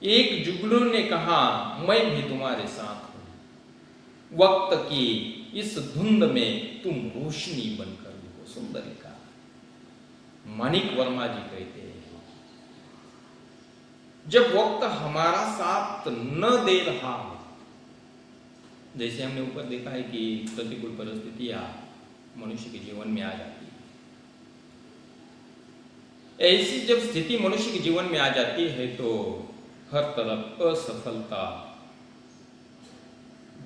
एक जुगनू ने कहा, मैं भी तुम्हारे साथ हूं, वक्त की इस धुंध में तुम रोशनी बनकर हो। सुंदर लिखा। माणिक वर्मा जी कहते हैं, जब वक्त हमारा साथ न दे रहा हो, जैसे हमने ऊपर देखा है कि प्रतिकूल परिस्थितियां मनुष्य के जीवन में आ जाती है, ऐसी जब स्थिति मनुष्य के जीवन में आ जाती है तो हर तरफ असफलता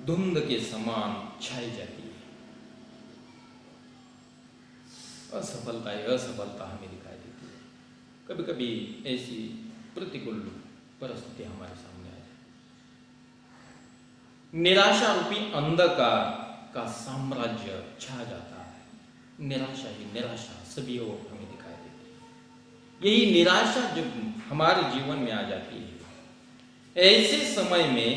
धुंध के समान छाई जाती है। असफलता हमें दिखाई देती है। कभी कभी ऐसी प्रतिकूल परिस्थिति हमारे सामने आ जाती, निराशा रूपी अंधकार का साम्राज्य छा जाता है। निराशा ही निराशा सभी ओर हमें दिखाई देती है। यही निराशा जब हमारे जीवन में आ जाती है, ऐसे समय में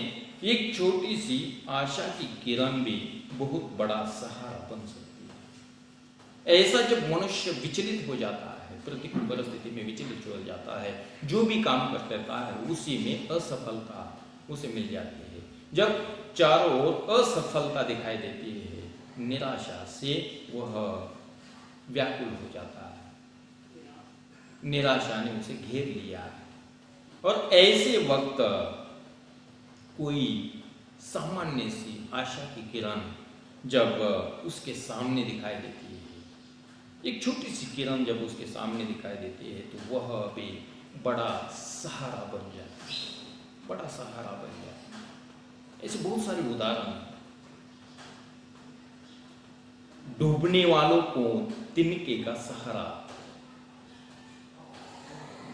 एक छोटी सी आशा की किरण भी बहुत बड़ा सहारा बन सकती है। ऐसा जब मनुष्य विचलित हो जाता है, प्रतिकूल परिस्थिति में विचलित हो जाता है, जो भी काम करता है उसी में असफलता उसे मिल जाती है। जब चारों ओर असफलता दिखाई देती है, निराशा से वह व्याकुल हो जाता है। निराशा ने उसे घेर लिया है और ऐसे वक्त कोई सामान्य सी आशा की किरण जब उसके सामने दिखाई देती है, एक छोटी सी किरण जब उसके सामने दिखाई देती है, तो वह भी बड़ा सहारा बन जाता है, बड़ा सहारा बन जाता है। ऐसे बहुत सारे उदाहरण हैं। डूबने वालों को तिनके का सहारा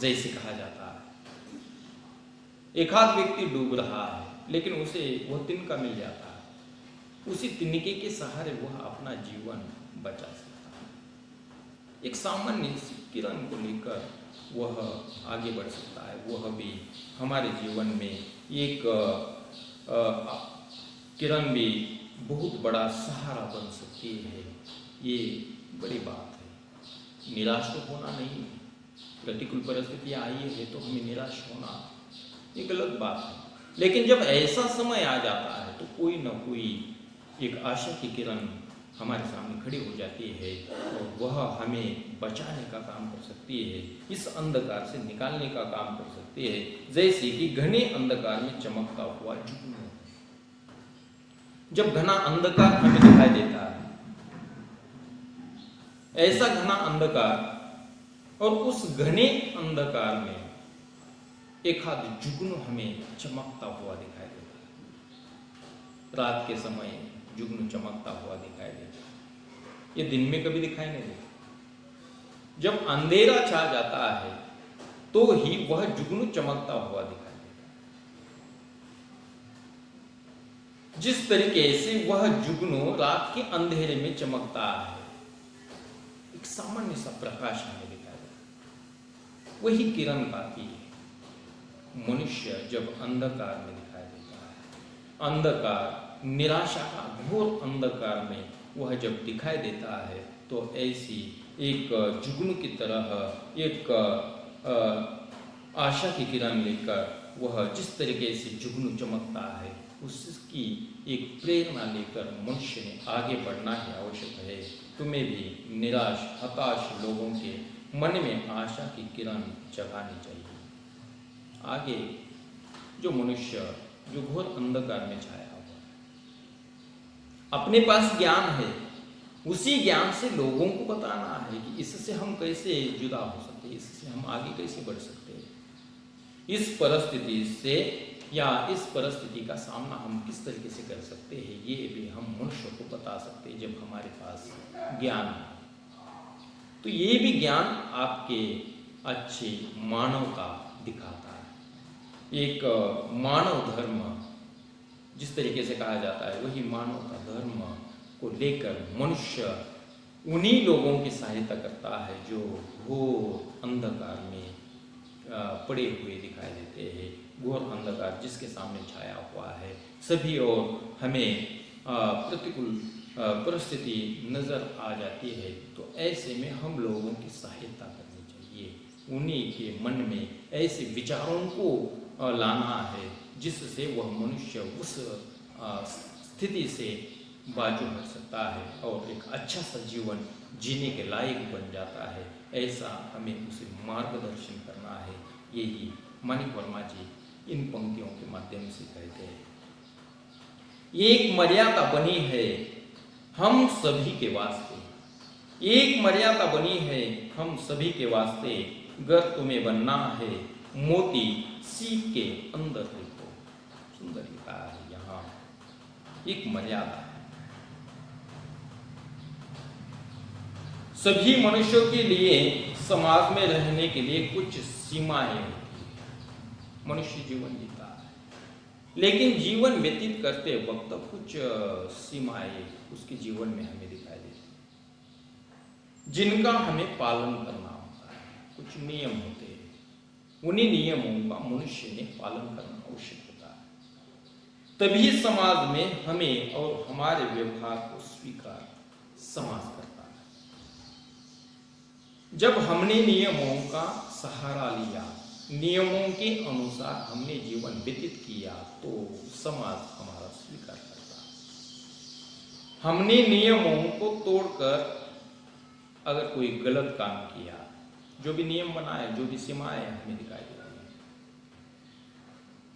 जैसे कहा जाता है। एक आध व्यक्ति डूब रहा है, लेकिन उसे वह तिनका मिल जाता है, उसी तिनके के सहारे वह अपना जीवन बचा सकता है। एक सामान्य किरण को लेकर वह आगे बढ़ सकता है। वह भी हमारे जीवन में एक किरण भी बहुत बड़ा सहारा बन सकती है। ये बड़ी बात है। निराश तो होना नहीं है। प्रतिकूल परिस्थितियां आई है तो हमें निराश होना ये गलत बात है, लेकिन जब ऐसा समय आ जाता है तो कोई न कोई एक आशा की किरण हमारे सामने खड़ी हो जाती है और वह हमें बचाने का काम कर सकती है, इस अंधकार से निकालने का काम कर सकती है। जैसे कि घने अंधकार में चमकता हुआ जुगनू। जब घना अंधकार हमें दिखाई देता है, ऐसा घना अंधकार, और उस घने अंधकार में एक आध जुगनू हमें चमकता हुआ दिखाई देता है। रात के समय जुगनू चमकता हुआ दिखाई देता है। ये दिन में कभी दिखाई नहीं देता। जब अंधेरा छा जाता है तो ही वह जुगनू चमकता हुआ दिखाई देता है। जिस तरीके से वह जुगनू रात के अंधेरे में चमकता है, एक सामान्य सा प्रकाश हमें दिखाई देता है, वही किरण काफी है। मनुष्य जब अंधकार में दिखाई देता है, अंधकार निराशा का घोर अंधकार में वह जब दिखाई देता है, तो ऐसी एक जुगनू की तरह एक आशा की किरण लेकर वह जिस तरीके से जुगनू चमकता है, उसकी एक प्रेरणा लेकर मनुष्य ने आगे बढ़ना ही आवश्यक है। तुम्हें भी निराश हताश लोगों के मन में आशा की किरण जगानी चाहिए। आगे जो मनुष्य जो घोर अंधकार में छाया हुआ है, अपने पास ज्ञान है, उसी ज्ञान से लोगों को बताना है कि इससे हम कैसे जुदा हो सकते हैं, इससे हम आगे कैसे बढ़ सकते हैं, इस परिस्थिति से या इस परिस्थिति का सामना हम किस तरीके से कर सकते हैं, ये भी हम मनुष्य को बता सकते हैं जब हमारे पास ज्ञान है। तो ये भी ज्ञान आपके अच्छे मानवता दिखाता है। एक मानव धर्म जिस तरीके से कहा जाता है, वही मानवता धर्म को लेकर मनुष्य उन्हीं लोगों की सहायता करता है जो घोर अंधकार में पड़े हुए दिखाई देते हैं। घोर अंधकार जिसके सामने छाया हुआ है, सभी और हमें प्रतिकूल परिस्थिति नजर आ जाती है, तो ऐसे में हम लोगों की सहायता करनी चाहिए। उन्हीं के मन में ऐसे विचारों को लाना है जिससे वह मनुष्य उस स्थिति से बाजू हट सकता है और एक अच्छा सा जीवन जीने के लायक बन जाता है। ऐसा हमें उसे मार्गदर्शन करना है। यही माणिक वर्मा जी इन पंक्तियों के माध्यम से कहते हैं। एक मर्यादा बनी है हम सभी के वास्ते, एक मर्यादा बनी है हम सभी के वास्ते, गर तुम्हें बनना है मोती सीप के अंदर देखो। सुंदर लिखा है यहाँ, एक मर्यादा है। सभी मनुष्यों के लिए समाज में रहने के लिए कुछ सीमाएं होती है। मनुष्य जीवन जीता है, लेकिन जीवन व्यतीत करते वक्त कुछ सीमाएं उसके जीवन में हमें दिखाई देती है, जिनका हमें पालन करना होता है। कुछ नियम होते हैं, उन्हीं नियमों का मनुष्य ने पालन करना आवश्यक होता है। तभी समाज में हमें और हमारे व्यवहार को स्वीकार समाज करता है। जब हमने नियमों का सहारा लिया, नियमों के अनुसार हमने जीवन व्यतीत किया, तो समाज हमारा स्वीकार करता है। हमने नियमों को तोड़कर अगर कोई गलत काम किया, जो भी नियम बनाए, जो भी सीमाएं हमें दिखाई दे रही है,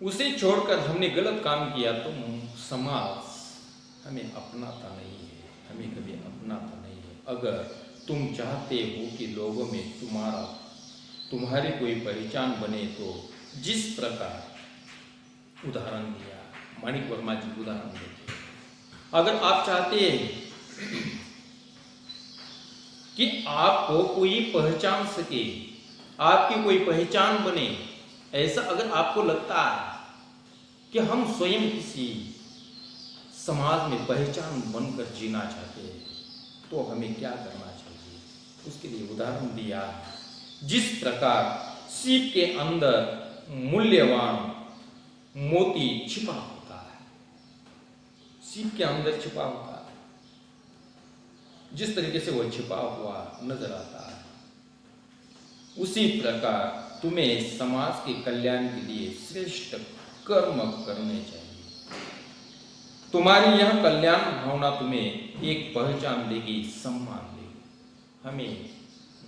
उसे छोड़कर हमने गलत काम किया, तो समाज हमें अपनाता नहीं है, हमें कभी अपनाता नहीं है। अगर तुम चाहते हो कि लोगों में तुम्हारी कोई पहचान बने, तो जिस प्रकार उदाहरण दिया माणिक वर्मा जी, उदाहरण देते, अगर आप चाहते हैं कि आपको कोई पहचान सके, आपकी कोई पहचान बने, ऐसा अगर आपको लगता है कि हम स्वयं किसी समाज में पहचान बनकर जीना चाहते हैं, तो हमें क्या करना चाहिए? उसके लिए उदाहरण दिया, जिस प्रकार सीप के अंदर मूल्यवान मोती छिपा होता है, सीप के अंदर छिपा होता है, जिस तरीके से वह छिपा हुआ नजर आता है, उसी प्रकार तुम्हें समाज के कल्याण के लिए श्रेष्ठ कर्म करने चाहिए। तुम्हारी यह कल्याण भावना तुम्हें एक पहचान देगी, सम्मान देगी। हमें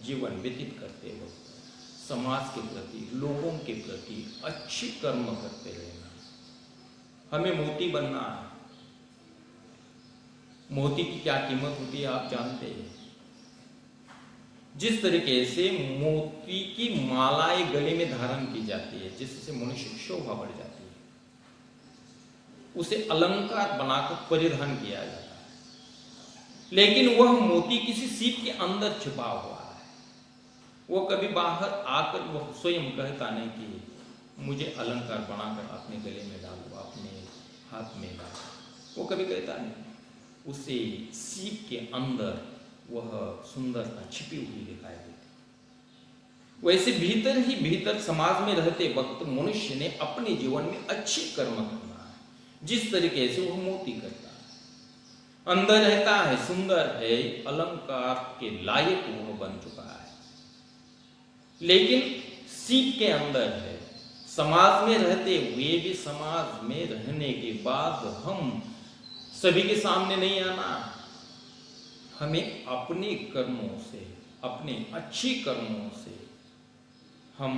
जीवन व्यतीत करते वक्त समाज के प्रति, लोगों के प्रति अच्छी कर्म करते रहना। हमें मोती बनना है। मोती की क्या कीमत होती है आप जानते हैं। जिस तरीके से मोती की मालाएं गले में धारण की जाती है, जिससे मनुष्य की शोभा बढ़ जाती है, उसे अलंकार बनाकर परिधान किया जाता है। लेकिन वह मोती किसी सीप के अंदर छिपा हुआ है। वो कभी बाहर आकर वह स्वयं कहता नहीं कि मुझे अलंकार बनाकर अपने गले में डालो, अपने हाथ में डालो। वो कभी कहता नहीं। उसे सीप के अंदर वह सुंदरता छिपी हुई दिखाई देती। वैसे भीतर ही भीतर समाज में रहते वक्त मनुष्य ने अपने जीवन में अच्छी कर्म करना है, जिस तरीके से वह मोती करता है। अंदर रहता है, सुंदर है, अलंकार के लायक वह बन चुका है, लेकिन सीप के अंदर है। समाज में रहते हुए भी समाज में रहने के बाद हम सभी के सामने नहीं आना। हमें अपने कर्मों से, अपने अच्छी कर्मों से हम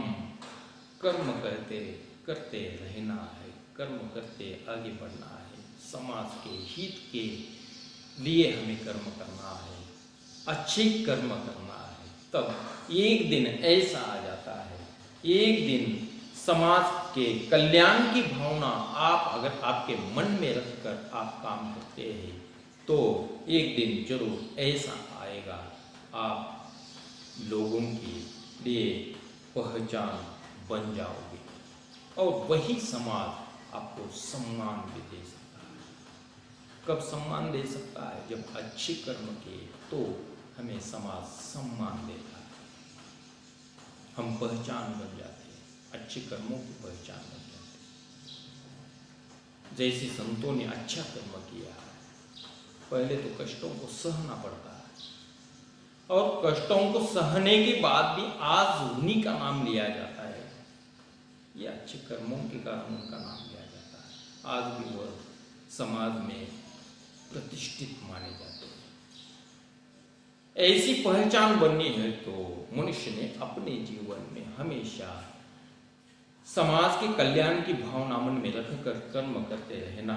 कर्म करते रहना है, कर्म करते आगे बढ़ना है। समाज के हित के लिए हमें कर्म करना है, अच्छे कर्म करना है। तब एक दिन ऐसा आ जाता है, एक दिन समाज के कल्याण की भावना आप अगर आपके मन में रखकर आप काम करते हैं, तो एक दिन जरूर ऐसा आएगा, आप लोगों के लिए पहचान बन जाओगे और वही समाज आपको सम्मान भी दे सकता है। कब सम्मान दे सकता है? जब अच्छे कर्म किए तो हमें समाज सम्मान देता है, हम पहचान बन जाते हैं, अच्छे कर्मों की पहचान बन जाते हैं। जैसे संतों ने अच्छा कर्म किया, पहले तो कष्टों को सहना पड़ता है और कष्टों को सहने के बाद भी आज उन्हीं का नाम लिया जाता है। ये अच्छे कर्मों के कारण उनका नाम लिया जाता है। आज भी वह समाज में प्रतिष्ठित माने जाते हैं। ऐसी पहचान बननी है तो मनुष्य ने अपने जीवन में हमेशा समाज के कल्याण की भावना मन में रखकर कर्म करते रहना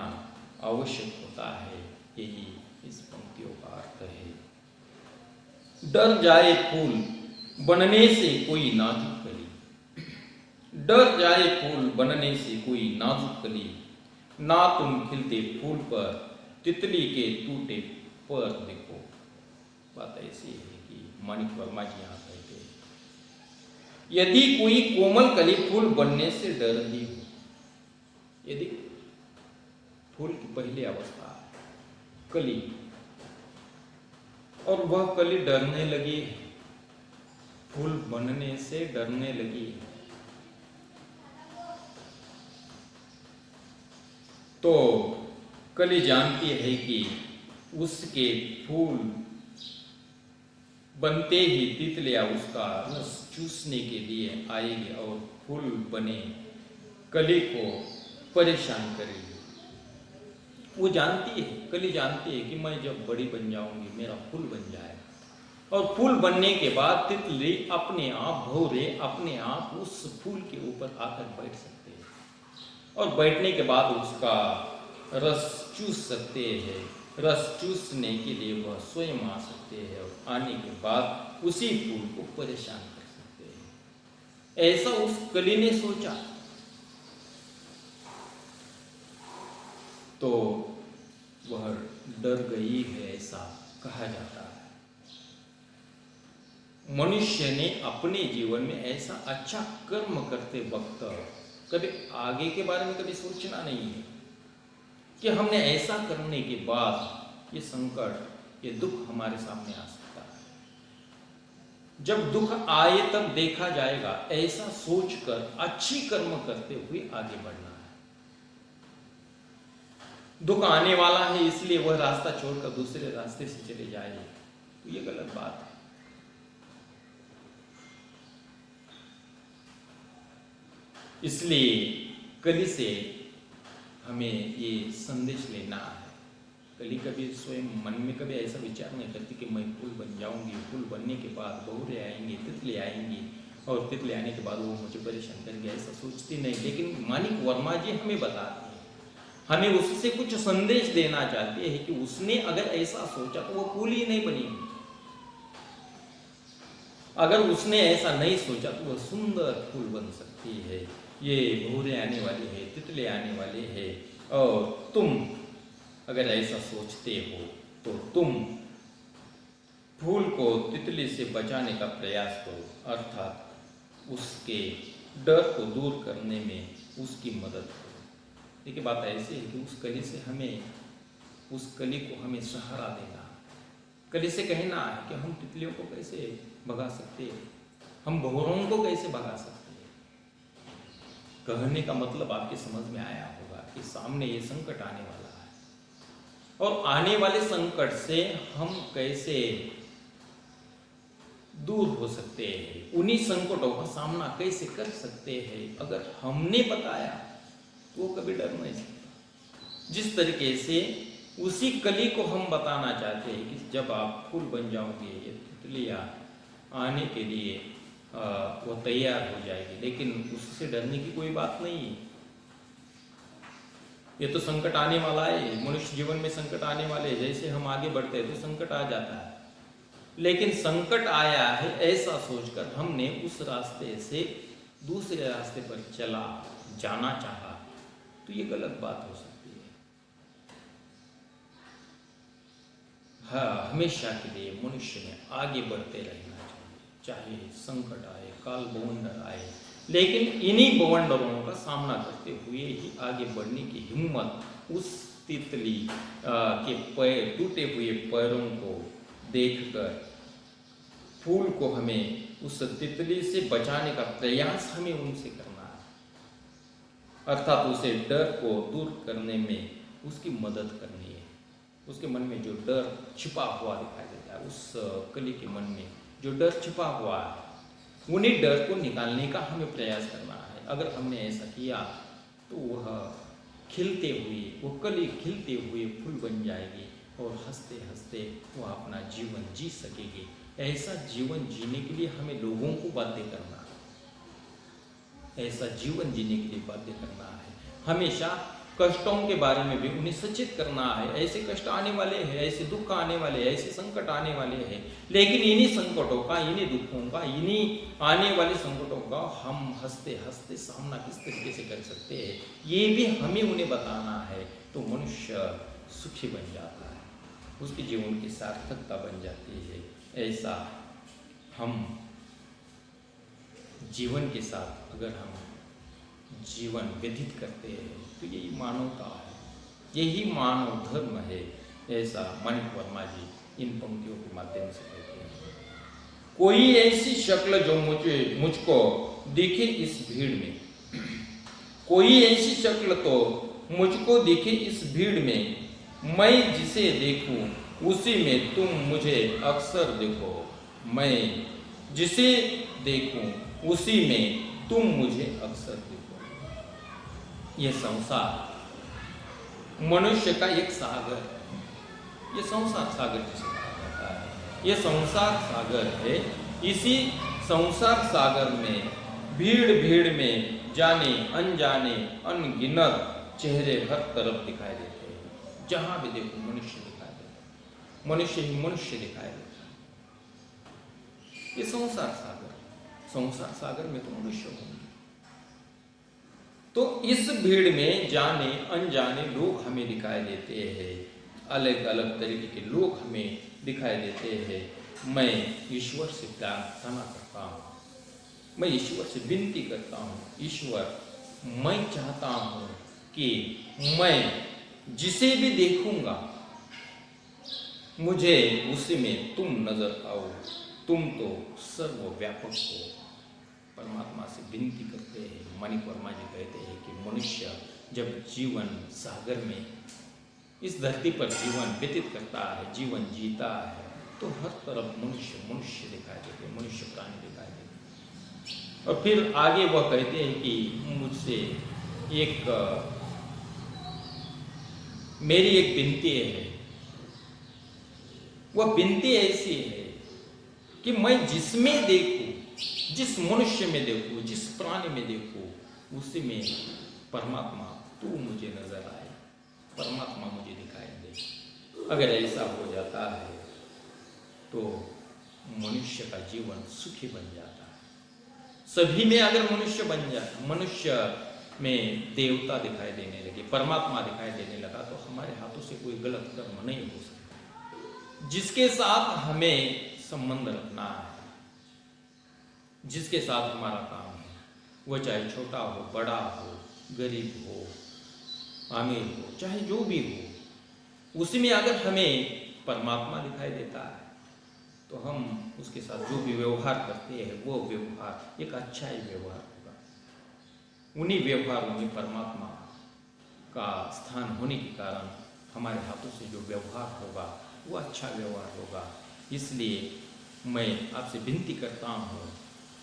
आवश्यक होता है। यही इस पंक्तियों का अर्थ है। डर जाए फूल बनने से कोई नाजुक कली, डर जाए फूल बनने से कोई नाजुक कली, ना तुम खिलते फूल पर तितली के टूटे पर देखो। बात ऐसी है कि माणिक वर्मा जी यहाँ कहते हैं, यदि कोई कोमल कली फूल बनने से डर रही हो, यदि फूल की पहली अवस्था कली और वह कली डरने लगी, फूल बनने से डरने लगी, तो कली जानती है कि उसके फूल बनते ही तितलियां उसका रस चूसने के लिए आएगी और फूल बने कली को परेशान करेगी। वो जानती है, कली जानती है कि मैं जब बड़ी बन जाऊंगी मेरा फूल बन जाएगा, और फूल बनने के बाद तितली अपने आप भौरे अपने आप उस फूल के ऊपर आकर बैठ सकते हैं और बैठने के बाद उसका रस चूस सकते हैं। रस चूसने के लिए वह स्वयं आ सकते हैं और आने के बाद उसी फूल को परेशान कर सकते हैं। ऐसा उस कली ने सोचा तो वह डर गई है, ऐसा कहा जाता है। मनुष्य ने अपने जीवन में ऐसा अच्छा कर्म करते वक्त कभी आगे के बारे में कभी सोचना नहीं है कि हमने ऐसा करने के बाद ये संकट, ये दुख हमारे सामने आ सकता है। जब दुख आए तब देखा जाएगा, ऐसा सोचकर अच्छी कर्म करते हुए आगे बढ़ना है। दुख आने वाला है इसलिए वह रास्ता छोड़कर दूसरे रास्ते से चले जाए तो ये गलत बात है। इसलिए कली से हमें ये संदेश लेना है। कली कभी स्वयं मन में कभी ऐसा विचार नहीं करती कि मैं फूल बन जाऊंगी, फूल बनने के बाद बहुरे आएंगे, तितली आएंगी और तितली आने के बाद वो मुझे परेशान करेंगे, ऐसा सोचती नहीं। लेकिन माणिक वर्मा जी हमें बताते हैं, हमें उससे कुछ संदेश देना चाहते हैं कि उसने अगर ऐसा सोचा तो वो फूल ही नहीं बनेगी। अगर उसने ऐसा नहीं सोचा तो वह सुंदर फूल बन सकती है। ये भौरे आने वाले हैं, तितले आने वाले हैं, और तुम अगर ऐसा सोचते हो तो तुम फूल को तितली से बचाने का प्रयास करो, अर्थात उसके डर को दूर करने में उसकी मदद करो। देखिए बात ऐसी है कि उस कली से हमें, उस कली को हमें सहारा देना, कली से कहना है कि हम तितलियों को कैसे भगा सकते हैं, हम भौरों को कैसे भगा सकते हैं। कहने का मतलब आपके समझ में आया होगा कि सामने ये संकट आने वाला है और आने वाले संकट से हम कैसे दूर हो सकते हैं, उन्हीं संकटों का सामना कैसे कर सकते हैं। अगर हमने बताया तो वो कभी डर नहीं सकता। जिस तरीके से उसी कली को हम बताना चाहते हैं कि जब आप फूल बन जाओगे, ये तितलियां आने के लिए वो तैयार हो जाएगी, लेकिन उससे डरने की कोई बात नहीं है। ये तो संकट आने वाला है, मनुष्य जीवन में संकट आने वाले हैं। जैसे हम आगे बढ़ते हैं तो संकट आ जाता है, लेकिन संकट आया है ऐसा सोचकर हमने उस रास्ते से दूसरे रास्ते पर चला जाना चाहा तो ये गलत बात हो सकती है। हाँ, हमेशा के लिए मनुष्य ने आगे बढ़ते रहना चाहिए, चाहे संकट आए, काल बवंडर आए, लेकिन इन्हीं बवंडरों का सामना करते हुए ही आगे बढ़ने की हिम्मत उस तितली के पैर, टूटे हुए पैरों को देखकर फूल को हमें उस तितली से बचाने का प्रयास हमें उनसे करना है, अर्थात उसे डर को दूर करने में उसकी मदद करनी है। उसके मन में जो डर छिपा हुआ दिखाई देता है, उस कली के मन में जो डर छिपा हुआ है, उन्हीं डर को निकालने का हमें प्रयास करना है। अगर हमने ऐसा किया तो वह खिलते हुए, वो कली खिलते हुए फूल बन जाएगी और हंसते हंसते वह अपना जीवन जी सकेगी। ऐसा जीवन जीने के लिए हमें लोगों को बाध्य करना है, ऐसा जीवन जीने के लिए बाध्य करना है। हमेशा कष्टों के बारे में भी उन्हें सचेत करना है। ऐसे कष्ट आने वाले हैं, ऐसे दुख आने वाले हैं, ऐसे संकट आने वाले हैं, लेकिन इन्हीं संकटों का, इन्हीं दुखों का, इन्हीं आने वाले संकटों का हम हंसते हंसते सामना किस तरीके से कर सकते हैं, ये भी हमें उन्हें बताना है। तो मनुष्य सुखी बन जाता है, उसके जीवन की सार्थकता बन जाती है। ऐसा हम जीवन के साथ अगर हम जीवन व्यतीत करते हैं तो यही मानवता है, यही मानव धर्म है। ऐसा माणिक वर्मा जी इन पंक्तियों के माध्यम से कहते हैं। कोई ऐसी शक्ल जो मुझको दिखे इस भीड़ में, कोई ऐसी शक्ल तो मुझको दिखे इस भीड़ में, मैं जिसे देखूं उसी में तुम मुझे अक्सर देखो, मैं जिसे देखूं उसी में तुम मुझे अक्सर देखो। यह संसार मनुष्य का एक सागर है, यह संसार सागर जिसे कहा जाता है, यह संसार सागर है। इसी संसार सागर में भीड़ भीड़ में जाने अनजाने अनगिनत चेहरे हर तरफ दिखाई देते हैं। जहां भी देखो मनुष्य दिखाई देता है, मनुष्य ही मनुष्य दिखाई देता है। ये संसार सागर, संसार सागर में तो मनुष्य होंगे। तो इस भीड़ में जाने अनजाने लोग हमें दिखाई देते हैं, अलग अलग तरीके के लोग हमें दिखाई देते हैं। मैं ईश्वर से प्रार्थना करता हूँ, मैं ईश्वर से विनती करता हूँ, ईश्वर मैं चाहता हूँ कि मैं जिसे भी देखूंगा मुझे उसी में तुम नजर आओ, तुम तो सर्वव्यापक हो। परमात्मा से विनती करते हैं। माणिक वर्मा जी कहते हैं कि मनुष्य जब जीवन सागर में इस धरती पर जीवन व्यतीत करता है, जीवन जीता है, तो हर तरफ मनुष्य मनुष्य दिखाई देते हैं, मनुष्य प्राणी दिखाई देते हैं। और फिर आगे वह कहते हैं कि मुझसे मेरी एक विनती है। वह विनती ऐसी है कि मैं जिसमें देखूं, जिस मनुष्य में देखूं, जिस प्राणी में देखूं, उसी में परमात्मा तू मुझे नजर आए, परमात्मा मुझे दिखाई दे। अगर ऐसा हो जाता है तो मनुष्य का जीवन सुखी बन जाता है। सभी में अगर मनुष्य बन जाए, मनुष्य में देवता दिखाई देने लगे, परमात्मा दिखाई देने लगा, तो हमारे हाथों से कोई गलत कर्म नहीं हो सकता। जिसके साथ हमें संबंध रखना है, जिसके साथ हमारा काम है, वह चाहे छोटा हो, बड़ा हो, गरीब हो, अमीर हो, चाहे जो भी हो, उसी में अगर हमें परमात्मा दिखाई देता है तो हम उसके साथ जो भी व्यवहार करते हैं वो व्यवहार एक अच्छा ही व्यवहार होगा। उन्हीं व्यवहारों में परमात्मा का स्थान होने के कारण हमारे हाथों से जो व्यवहार होगा वो अच्छा व्यवहार होगा। इसलिए मैं आपसे विनती करता हूँ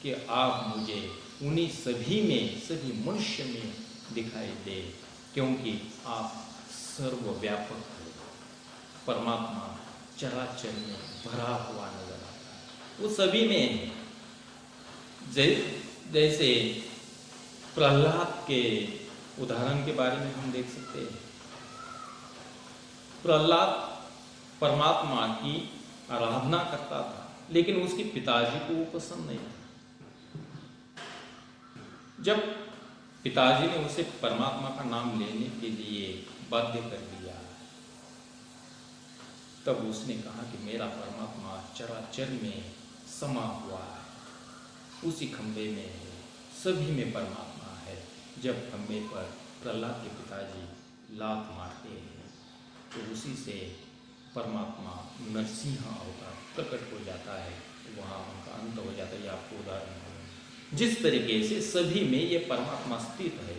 कि आप मुझे उन्हीं सभी में, सभी मनुष्य में दिखाई दे, क्योंकि आप सर्वव्यापक हो। परमात्मा चराचर में भरा हुआ नजर आता है, वो सभी में है। जैसे प्रहलाद के उदाहरण के बारे में हम देख सकते हैं। प्रहलाद परमात्मा की आराधना करता था, लेकिन उसके पिताजी को वो पसंद नहीं था। जब पिताजी ने उसे परमात्मा का नाम लेने के लिए बाध्य कर दिया, तब उसने कहा कि मेरा परमात्मा चराचर में समा हुआ है, उसी खंभे में है, सभी में परमात्मा है। जब खंभे पर प्रहलाद के पिताजी लात मारते हैं तो उसी से परमात्मा नरसिंह अवतार प्रकट हो जाता है, वहाँ उनका अंत हो जाता है। ये आपको उदाहरण है। जिस तरीके से सभी में ये परमात्मा स्थित है,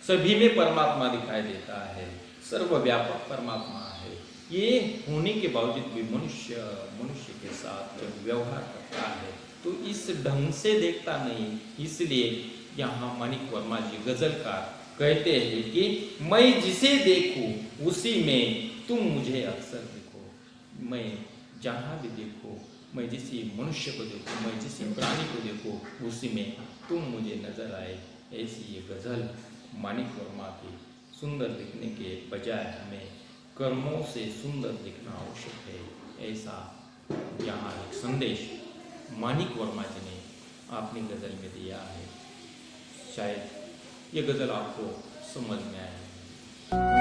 सभी में परमात्मा दिखाई देता है, सर्वव्यापक परमात्मा है। ये होने के बावजूद भी मनुष्य के साथ जब व्यवहार करता है तो इस ढंग से देखता नहीं, इसलिए यहाँ माणिक वर्मा जी गजलकार कहते हैं कि मैं जिसे देखूं उसी में तुम मुझे अक्सर देखो। मैं जहाँ भी देखो, मैं जिस मनुष्य को देखूं, मैं जिस प्राणी को देखूं, उसी में तुम मुझे नजर आए। ऐसी ये गज़ल माणिक वर्मा की सुंदर लिखने के बजाय हमें कर्मों से सुंदर लिखना आवश्यक है, ऐसा यहाँ एक संदेश माणिक वर्मा जी ने अपनी गज़ल में दिया है। शायद ये गज़ल आपको समझ में आए।